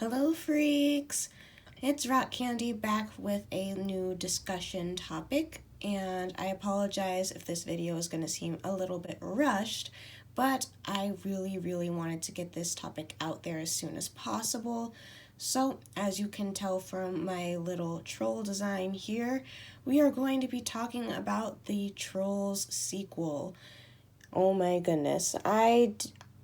Hello, freaks! It's Rock Candy back with a new discussion topic, and I apologize if this video is going to seem a little bit rushed, but I really wanted to get this topic out there as soon as possible. So, as you can tell from my little troll design here, we are going to be talking about the Trolls sequel. Oh my goodness, I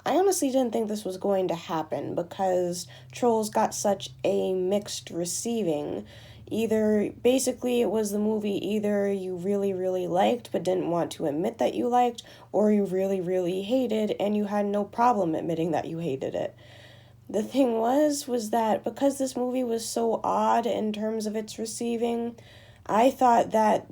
honestly didn't think this was going to happen because Trolls got such a mixed receiving. Basically, it was the movie either you really liked but didn't want to admit that you liked, or you really hated and you had no problem admitting that you hated it. The thing was that because this movie was so odd in terms of its receiving, I thought that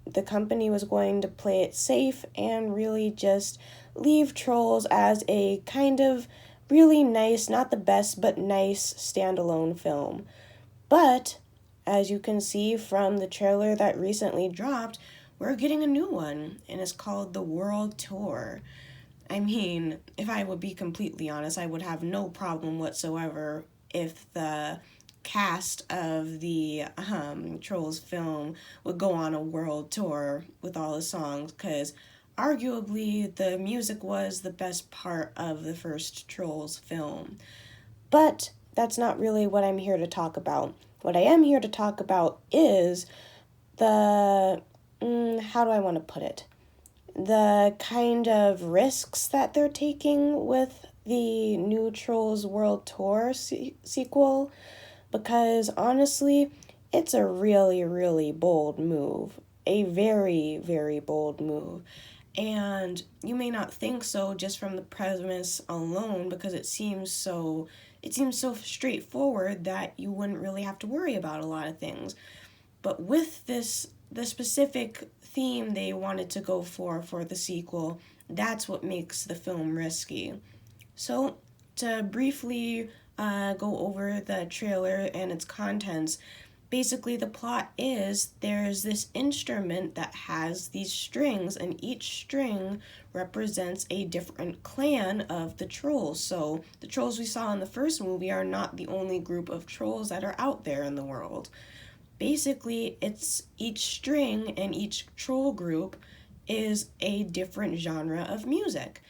the company was going to play it safe and really just leave Trolls as a kind of really nice, not the best, but nice standalone film. But, as you can see from the trailer that recently dropped, we're getting a new one, and it's called The World Tour. I mean, if I would be completely honest, I would have no problem whatsoever if the cast of the Trolls film would go on a world tour with all the songs, because arguably the music was the best part of the first Trolls film. But that's not really what I'm here to talk about. What I am here to talk about is the, how do I want to put it? The kind of risks that they're taking with the new Trolls World Tour sequel, because honestly, it's a really bold move. A very bold move. And you may not think so just from the premise alone, because it seems so straightforward that you wouldn't really have to worry about a lot of things. But with the specific theme they wanted to go for the sequel, that's what makes the film risky. So, to briefly go over the trailer and its contents, basically the plot is there's this instrument that has these strings, and each string represents a different clan of the trolls. So the trolls we saw in the first movie are not the only group of trolls that are out there in the world. Basically, it's each string and each troll group is a different genre of music.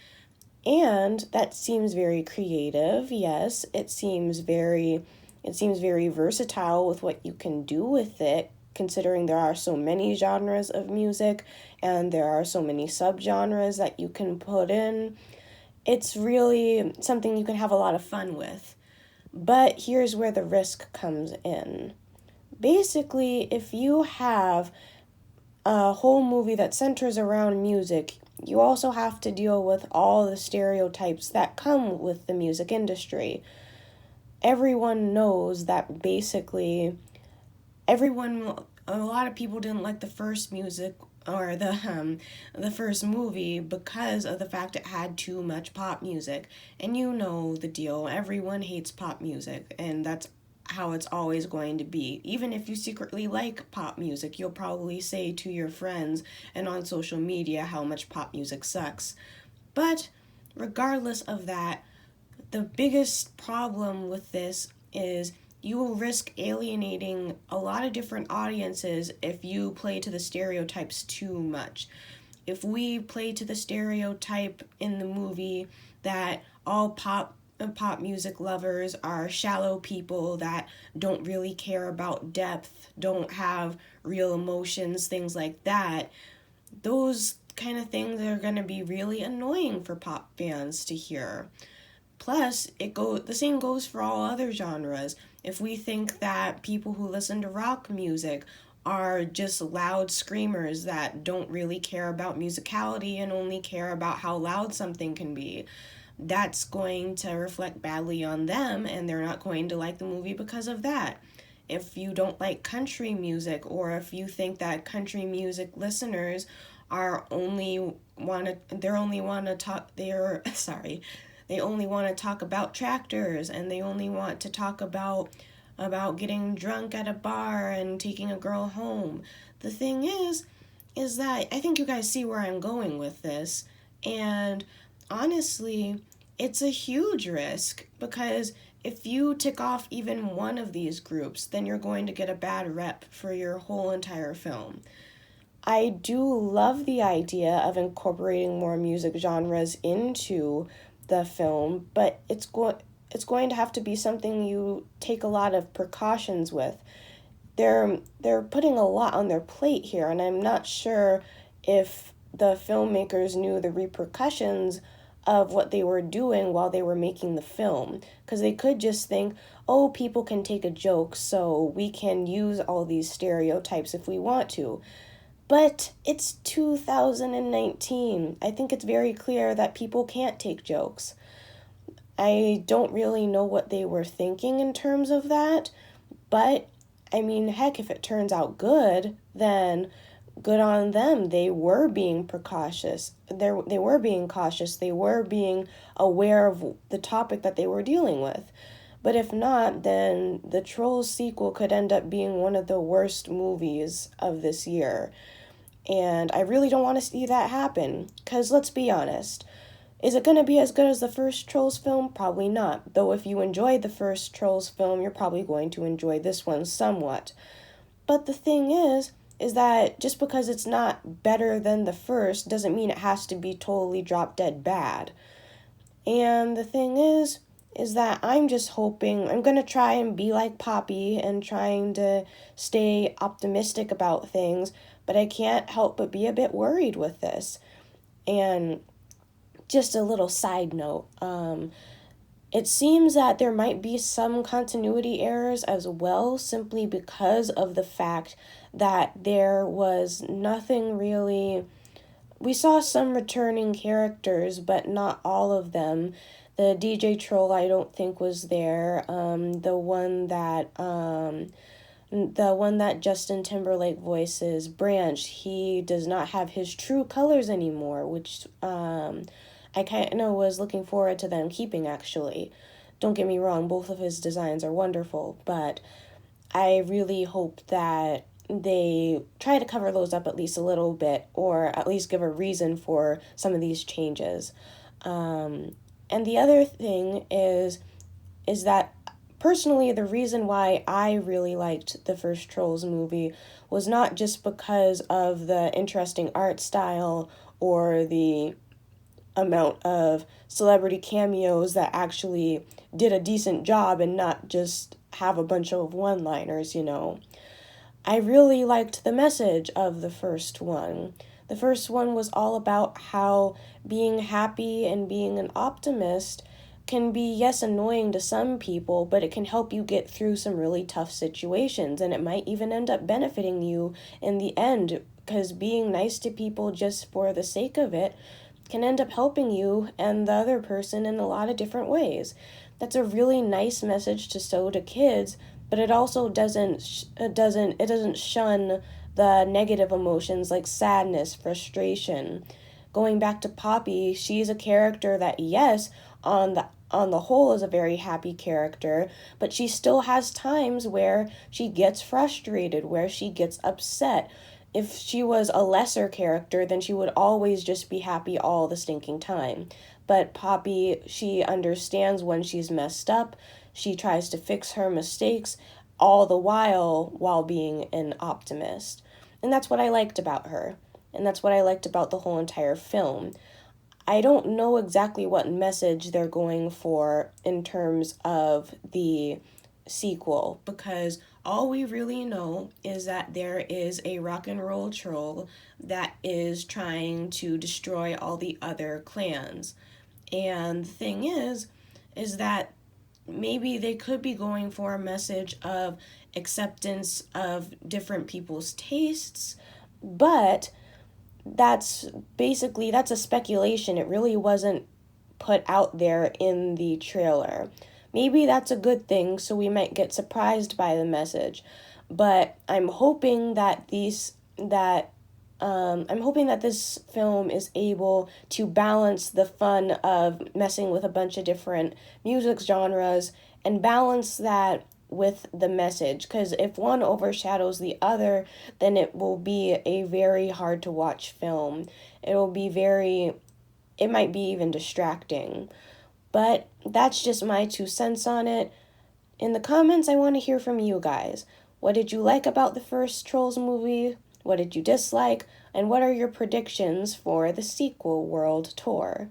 And that seems very creative. Yes, it seems very versatile with what you can do with it, considering there are so many genres of music and there are so many subgenres that you can put in. It's really something you can have a lot of fun with. But here's where the risk comes in. Basically, if you have a whole movie that centers around music, you also have to deal with all the stereotypes that come with the music industry. Everyone knows that basically a lot of people didn't like the first music or the first movie because of the fact it had too much pop music. And you know the deal. Everyone hates pop music, and that's how it's always going to be. Even if you secretly like pop music, you'll probably say to your friends and on social media how much pop music sucks. But regardless of that, the biggest problem with this is you will risk alienating a lot of different audiences if you play to the stereotypes too much. If we play to the stereotype in the movie that all pop music lovers are shallow people that don't really care about depth, don't have real emotions, things like that, those kind of things are going to be really annoying for pop fans to hear. Plus, the same goes for all other genres. If we think that people who listen to rock music are just loud screamers that don't really care about musicality and only care about how loud something can be, that's going to reflect badly on them, and they're not going to like the movie because of that. If you don't like country music, or if you think that country music listeners they only want to talk about tractors, and they only want to talk about getting drunk at a bar and taking a girl home. The thing is that I think you guys see where I'm going with this, and honestly, it's a huge risk, because if you tick off even one of these groups, then you're going to get a bad rep for your whole entire film. I do love the idea of incorporating more music genres into the film, but it's going to have to be something you take a lot of precautions with. They're putting a lot on their plate here, and I'm not sure if the filmmakers knew the repercussions of what they were doing while they were making the film, because they could just think, oh, people can take a joke, so we can use all these stereotypes if we want to. But it's 2019. I think it's very clear that people can't take jokes. I don't really know what they were thinking in terms of that, but I mean, heck, if it turns out good, then good on them. They were being precautious. They were being cautious. They were being aware of the topic that they were dealing with. But if not, then the Trolls sequel could end up being one of the worst movies of this year. And I really don't want to see that happen, because let's be honest. Is it going to be as good as the first Trolls film? Probably not. Though if you enjoyed the first Trolls film, you're probably going to enjoy this one somewhat. But the thing is that just because it's not better than the first doesn't mean it has to be totally drop dead bad. And the thing is that I'm just hoping, I'm going to try and be like Poppy and trying to stay optimistic about things, but I can't help but be a bit worried with this. And just a little side note, it seems that there might be some continuity errors as well, simply because of the fact that there was nothing really. We saw some returning characters, but not all of them. The DJ Troll, I don't think, was there. The one that Justin Timberlake voices, Branch, he does not have his true colors anymore, which I kind of was looking forward to them keeping, actually. Don't get me wrong, both of his designs are wonderful, but I really hope that they try to cover those up at least a little bit, or at least give a reason for some of these changes. And the other thing is that personally, the reason why I really liked the first Trolls movie was not just because of the interesting art style or the amount of celebrity cameos that actually did a decent job and not just have a bunch of one-liners, I really liked the message of the first one. The first one was all about how being happy and being an optimist can be, yes, annoying to some people, but it can help you get through some really tough situations, and it might even end up benefiting you in the end, because being nice to people just for the sake of it can end up helping you and the other person in a lot of different ways. That's a really nice message to sow to kids, but it also doesn't shun the negative emotions like sadness, frustration. Going back to Poppy, she's a character that, yes, on the whole is a very happy character, but she still has times where she gets frustrated, where she gets upset. If she was a lesser character, then she would always just be happy all the stinking time. But Poppy, she understands when she's messed up. She tries to fix her mistakes, all the while being an optimist. And that's what I liked about her. And that's what I liked about the whole entire film. I don't know exactly what message they're going for in terms of the sequel, because all we really know is that there is a rock and roll troll that is trying to destroy all the other clans. And the thing is that maybe they could be going for a message of acceptance of different people's tastes, but that's a speculation. It really wasn't put out there in the trailer. Maybe that's a good thing, so we might get surprised by the message. But I'm hoping that this film is able to balance the fun of messing with a bunch of different music genres and balance that with the message, because if one overshadows the other, then it will be a very hard to watch film. It might be even distracting. But that's just my 2 cents on it. In the comments, I want to hear from you guys. What did you like about the first Trolls movie? What did you dislike? And what are your predictions for the sequel world tour?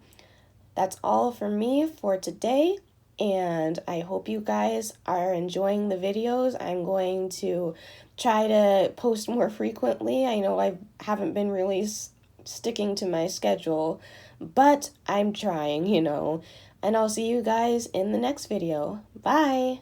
That's all from me for today, and I hope you guys are enjoying the videos. I'm going to try to post more frequently. I know I haven't been really sticking to my schedule, but I'm trying, And I'll see you guys in the next video. Bye!